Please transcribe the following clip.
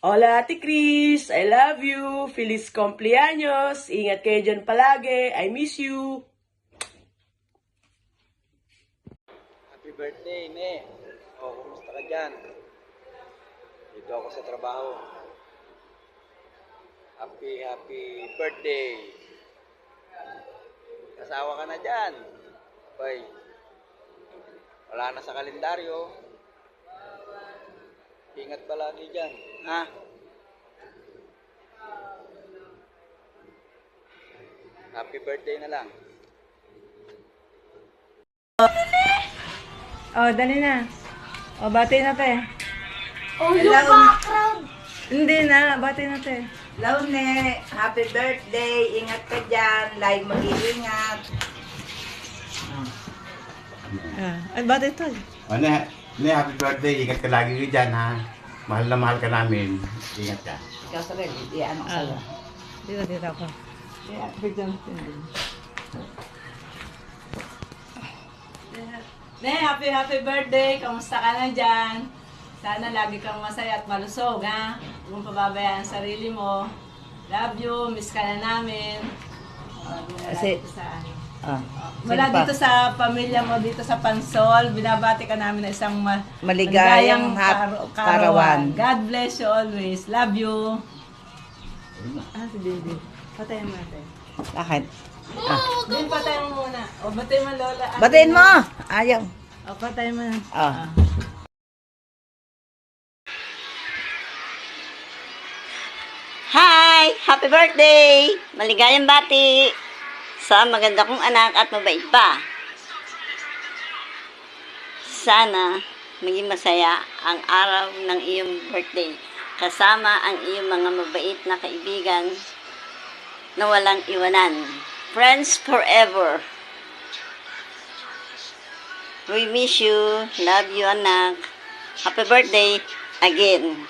Hola, Ate Chris. I love you. Feliz cumpleaños. Ingat kayo dyan palagi. I miss you. Happy birthday, Ne. Kumusta ka dyan? Dito ako sa trabaho. Happy birthday. Kasawa ka na dyan. Abay, wala na sa kalendaryo. Ingat palagi dyan, ha? Happy birthday na lang. Oh, dali na. Oh, bati na te. Oh, yung background. Hindi na, bati na te. Laune, happy birthday. Ingat ka dyan. Lagi mag-iingat. Ay, bati to. Happy birthday. Ingat ka lagi dyan, ha? Mahal na mahal ka namin. Ingat ka. Ikaw sa rin, di ano sa'yo. Dito ako. Yeah, bigyan natin din. Happy birthday! Kamusta ka na dyan? Sana lagi kang masaya at malusog, ha? Huwag mong pababayaan ang sarili mo. Love you, miss ka na namin. Mula dito sa pamilya mo, dito sa Pansol, binabati ka namin na isang maligayang karawan. God bless you always. Love you. Si Didi. Patayin mo natin. Bakit? Din, patayin mo muna. O, batayin mo, Lola. Batiin mo! Ayaw. O, patayin mo. Ah. Hi! Happy birthday! Maligayang bati sa maganda kong anak at mabait pa. Sana maging masaya ang araw ng iyong birthday kasama ang iyong mga mabait na kaibigan na walang iwanan. Friends forever. We miss you. Love you, anak. Happy birthday again.